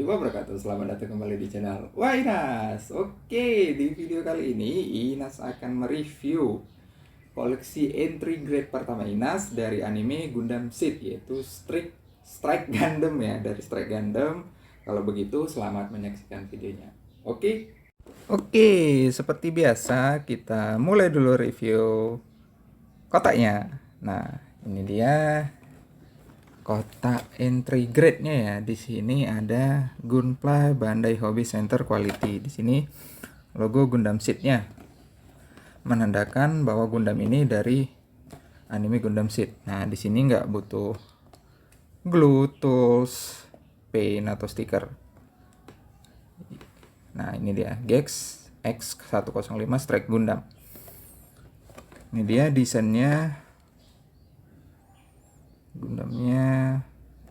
wabarakatuh. Selamat datang kembali di channel Inas. Oke, di video kali ini Inas akan mereview koleksi entry grade pertama Inas dari anime Gundam Seed, yaitu Strike Gundam ya, dari Strike Gundam. Kalau begitu, selamat menyaksikan videonya. Oke, seperti biasa kita mulai dulu review kotaknya. Nah, ini dia kotak entry grade-nya ya. Di sini ada Gunpla Bandai Hobby Center Quality. Di sini logo Gundam Seed-nya menandakan bahwa Gundam ini dari anime Gundam Seed. Nah, di sini nggak butuh glue, tools, paint atau stiker. Nah, ini dia Gex X105 Strike Gundam. Ini dia desainnya. Gundamnya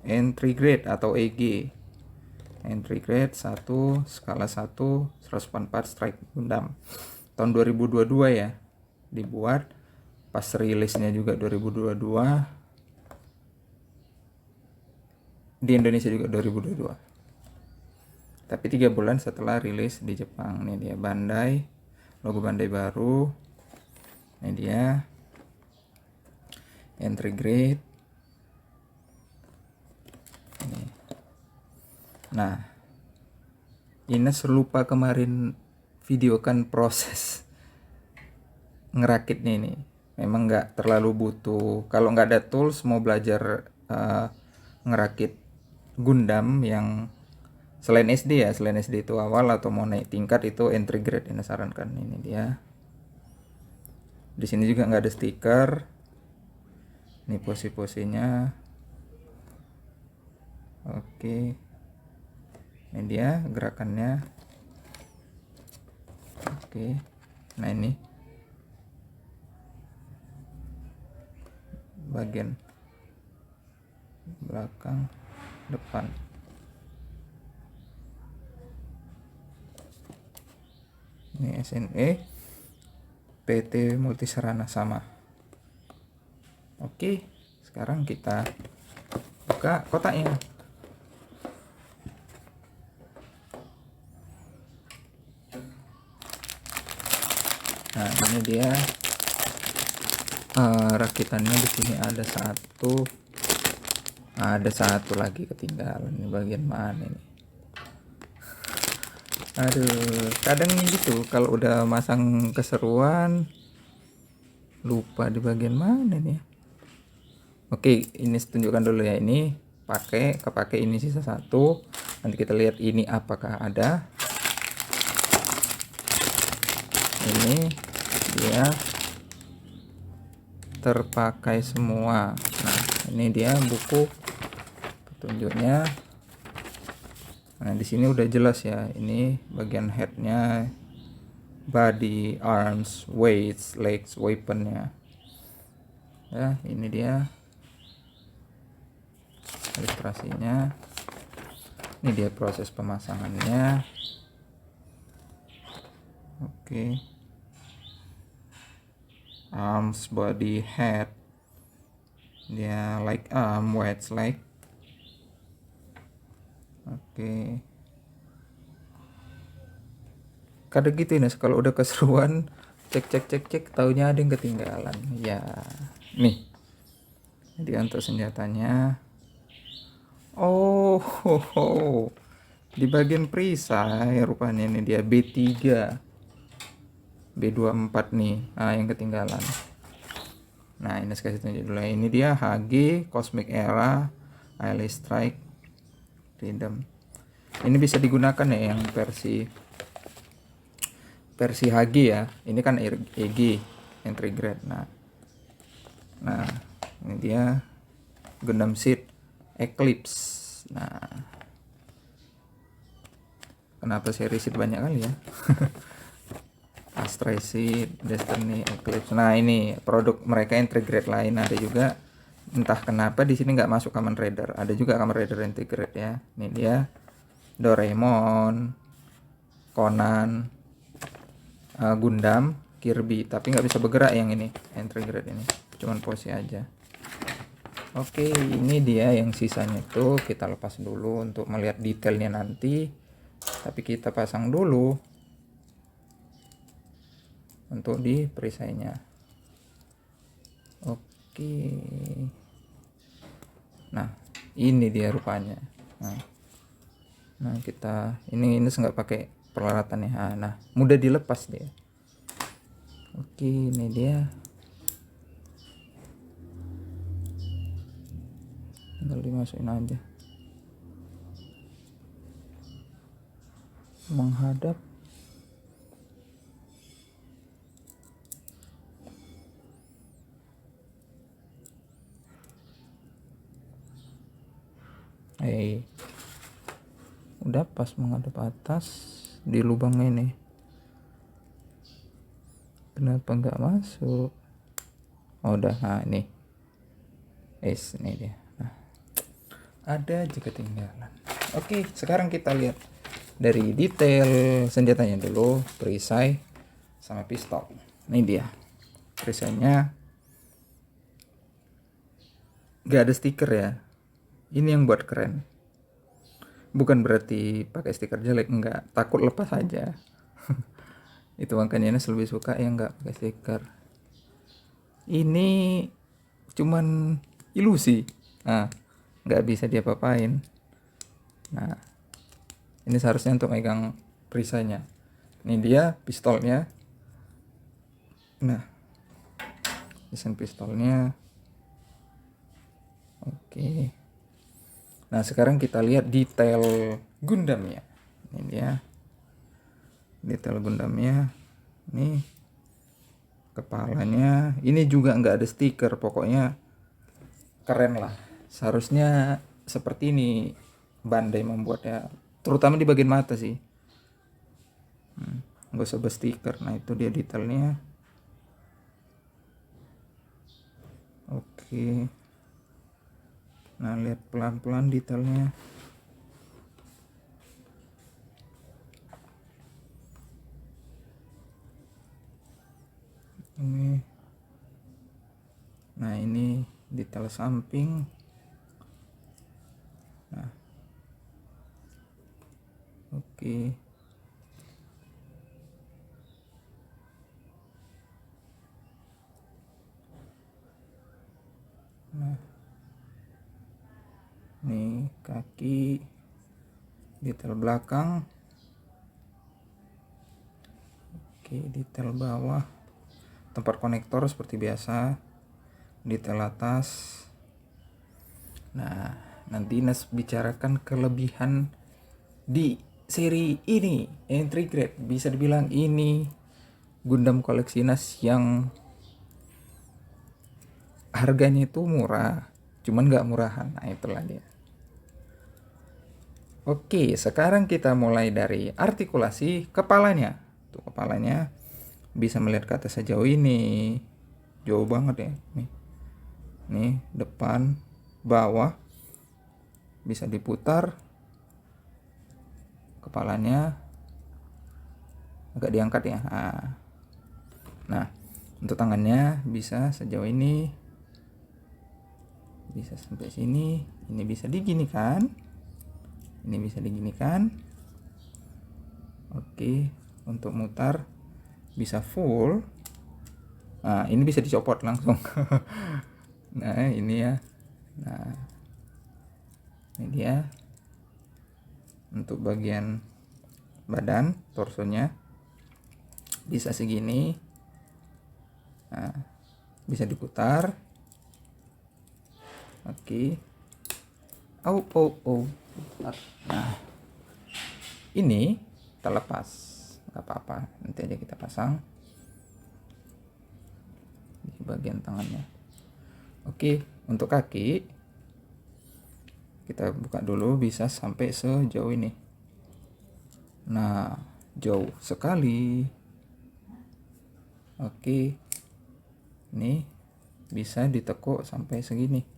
entry grade atau EG. Entry grade 1 skala 1 184 Strike Gundam. Tahun 2022 ya dibuat. Pas rilisnya juga 2022. Di Indonesia juga 2022. Tapi 3 bulan setelah rilis di Jepang. Ini dia Bandai, logo Bandai baru. Ini dia entry grade. Nah, Ines lupa kemarin videokan proses ngerakitnya ini. Memang nggak terlalu butuh. Kalau nggak ada tools, mau belajar ngerakit Gundam yang selain SD ya, selain SD itu awal atau mau naik tingkat itu entry grade Ines sarankan. Ini dia. Di sini juga nggak ada stiker. Ini posisinya. Oke. Ini dia gerakannya. Oke. Nah, ini bagian belakang, depan. Ini SNE PT Multisarana sama. Oke, sekarang kita buka kotaknya. Nah, ini dia rakitannya. Di sini ada satu lagi ketinggalan. Ini bagian mana ini? Aduh, kadang gitu kalau udah masang keseruan lupa di bagian mana nih. Oke, ini tunjukkan dulu ya. Ini kepake ini sisa satu. Nanti kita lihat ini apakah ada. Ini dia terpakai semua. Nah, ini dia buku petunjuknya. Nah, di sini udah jelas ya. Ini bagian headnya, body, arms, weights, legs, weaponnya. Ya, ini dia ilustrasinya. Ini dia proses pemasangannya. Oke. Arms, body, head. Dia like arm, weights, leg. Oke. Kadang gitu nih, kalau udah keseruan cek taunya ada yang ketinggalan. Ya, nih. Jadi untuk senjatanya. Oh, di bagian perisai rupanya ini dia B3, B24 nih. Nah, yang ketinggalan. Nah, ini kasih tunjuk dulu. Ini dia HG Cosmic Era Highly Strike Rhythm. Ini bisa digunakan ya yang versi HG ya. Ini kan EG entry grade. Nah, ini dia Gundam Seed Eclipse. Nah, kenapa seri Seed banyak kali ya? Astray Seed, Destiny, Eclipse. Nah, ini produk mereka entry grade lain. Ada juga, entah kenapa di sini nggak masuk Kamen Rider. Ada juga Kamen Rider entry grade ya. Ini dia Doraemon, Conan, Gundam, Kirby. Tapi nggak bisa bergerak yang ini entry grade ini. Cuman pose aja. Oke, ini dia yang sisanya itu kita lepas dulu untuk melihat detailnya nanti. Tapi kita pasang dulu untuk di perisainya. Oke. Nah, ini dia rupanya. Nah, kita ini nggak pakai peralatannya. Nah, mudah dilepas dia. Oke, ini dia. Tinggal dimasukin aja. Menghadap. Udah pas menghadap atas di lubang ini. Kenapa nggak masuk? Oh, udah. Nah, ini. Ini dia. Nah, ada aja ketinggalan. Oke, sekarang kita lihat dari detail senjatanya dulu, perisai sama pistol. Ini dia. Perisainya nggak ada stiker ya. Ini yang buat keren. Bukan berarti pakai stiker jelek, enggak. Takut lepas aja. Itu makanya Ines lebih suka yang nggak pakai stiker. Ini cuman ilusi. Nah, nggak bisa diapa-apain. Nah, ini seharusnya untuk megang perisainya. Ini dia pistolnya. Nah, desain pistolnya. Oke. Nah, sekarang kita lihat detail Gundamnya. Ini dia detail Gundamnya. Nih kepalanya. Ini juga nggak ada stiker. Pokoknya keren lah. Seharusnya seperti ini Bandai membuatnya, terutama di bagian mata sih. Nggak usah berstiker. Nah, itu dia detailnya. Oke. Nah, lihat pelan-pelan detailnya. Ini. Nah, ini detail samping. Nah. Oke. Nah. Nih kaki, detail belakang. Oke, detail bawah, tempat konektor seperti biasa, detail atas. Nah, nanti Ines bicarakan kelebihan di seri ini, entry grade. Bisa dibilang ini Gundam koleksi Ines yang harganya itu murah, cuman nggak murahan. Nah, itulah dia. Oke, sekarang kita mulai dari artikulasi kepalanya. Tuh, kepalanya bisa melihat ke atas sejauh ini. Jauh banget ya. Nih, depan, bawah. Bisa diputar. Kepalanya agak diangkat ya. Nah, untuk tangannya bisa sejauh ini. Bisa sampai sini. Ini bisa diginikan. Ini bisa diginikan. Oke, untuk mutar bisa full. Nah, ini bisa dicopot langsung. Nah, ini ya. Nah, ini dia. Untuk bagian badan, torsonya bisa segini. Nah, bisa diputar. Oke. Nah, ini terlepas, nggak apa-apa, nanti aja kita pasang di bagian tangannya. Oke, untuk kaki kita buka dulu, bisa sampai sejauh ini. Nah, jauh sekali. Oke, ini bisa ditekuk sampai segini.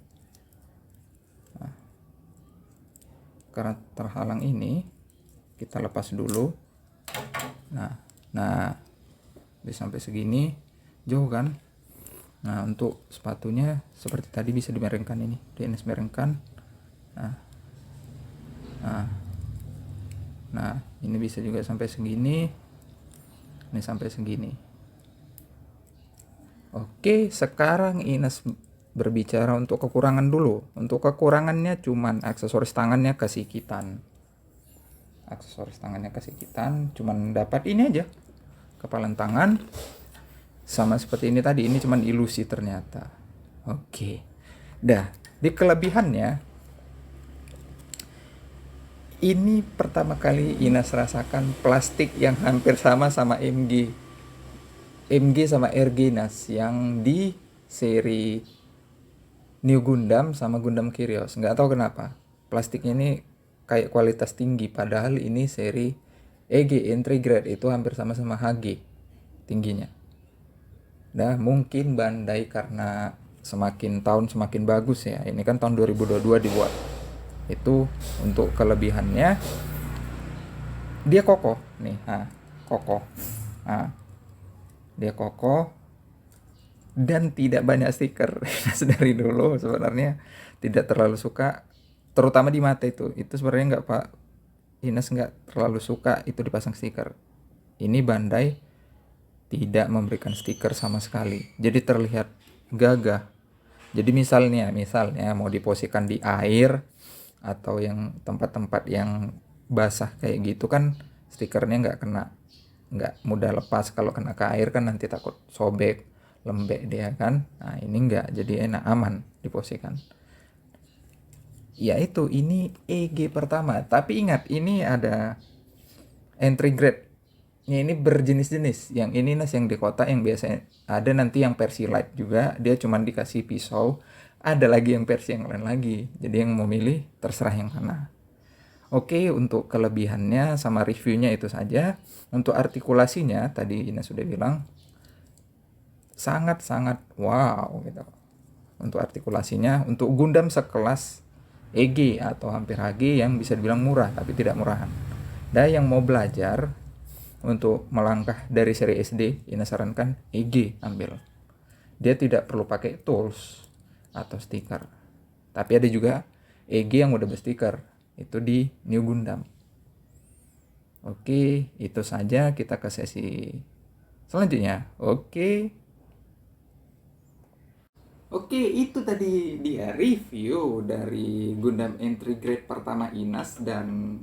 Karena terhalang ini, kita lepas dulu. Nah, bisa sampai segini, jauh kan? Nah, untuk sepatunya seperti tadi bisa dimiringkan ini, Ines miringkan. Nah, ini bisa juga sampai segini. Ini sampai segini. Oke, sekarang Ines berbicara untuk kekurangan dulu. Untuk kekurangannya cuman aksesoris tangannya kesikitan. Cuman dapat ini aja. Kepalan tangan. Sama seperti ini tadi, ini cuman ilusi ternyata. Oke. Dah, di kelebihannya ini pertama kali Ines rasakan plastik yang hampir sama MG sama RG Nas yang di seri New Gundam sama Gundam Kyrios. Nggak tahu kenapa plastiknya ini kayak kualitas tinggi, padahal ini seri EG entry grade itu hampir sama HG tingginya. Nah, mungkin Bandai karena semakin tahun semakin bagus ya. Ini kan tahun 2022 dibuat. Itu untuk kelebihannya. Dia kokoh nih, kokoh. Dia kokoh dan tidak banyak stiker. Dari dulu sebenarnya tidak terlalu suka, terutama di mata itu sebenarnya nggak Pak Ines nggak terlalu suka itu dipasang stiker. Ini Bandai tidak memberikan stiker sama sekali, jadi terlihat gagah. Jadi misalnya mau diposisikan di air atau yang tempat-tempat yang basah kayak gitu kan stikernya nggak mudah lepas. Kalau kena ke air kan nanti takut sobek, lembek dia kan. Nah, ini nggak, jadi enak, aman diposisikan. Ya itu, ini EG pertama. Tapi ingat, ini ada entry grade. Ini berjenis-jenis. Yang ini Nas yang di kota yang biasanya ada, nanti yang versi light juga dia cuman dikasih pisau. Ada lagi yang versi yang lain lagi. Jadi yang mau milih terserah yang mana. Oke, untuk kelebihannya sama reviewnya itu saja. Untuk artikulasinya tadi Ina sudah bilang sangat-sangat wow gitu. Untuk artikulasinya, untuk Gundam sekelas EG atau hampir HG yang bisa dibilang murah tapi tidak murahan. Dan yang mau belajar untuk melangkah dari seri SD, Ina sarankan EG ambil. Dia tidak perlu pakai tools atau stiker. Tapi ada juga EG yang udah berstiker, itu di New Gundam. Oke, itu saja, kita ke sesi selanjutnya. Oke, itu tadi dia review dari Gundam Entry Grade pertama Inas, dan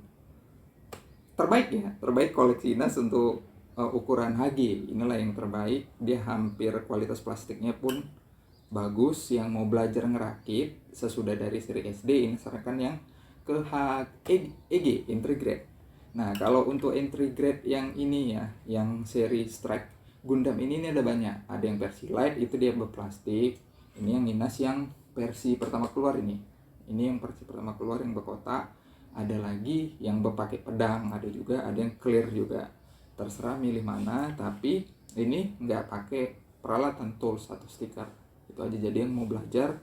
terbaik koleksi Inas untuk ukuran HG. Inilah yang terbaik. Dia hampir kualitas plastiknya pun bagus. Yang mau belajar ngerakit sesudah dari seri SD, ini sarankan yang ke EG entry grade. Nah, kalau untuk entry grade yang ini ya, yang seri Strike Gundam ini ada banyak. Ada yang versi light, itu dia berplastik. Ini yang Inas yang versi pertama keluar ini. Ini yang versi pertama keluar yang berkotak. Ada lagi yang berpakai pedang, ada juga, ada yang clear juga. Terserah milih mana, tapi ini nggak pakai peralatan tools atau stiker. Itu aja. Jadi yang mau belajar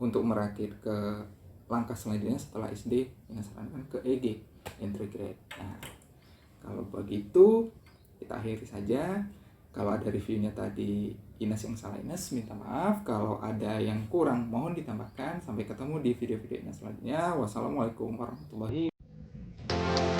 untuk merakit ke langkah selanjutnya setelah SD, yang sarankan ke EG entry grade. Nah, kalau begitu kita akhiri saja. Kalau ada reviewnya tadi Ines yang salah, Ines minta maaf. Kalau ada yang kurang mohon ditambahkan. Sampai ketemu di video-video Ines selanjutnya. Wassalamualaikum warahmatullahi wabarakatuh.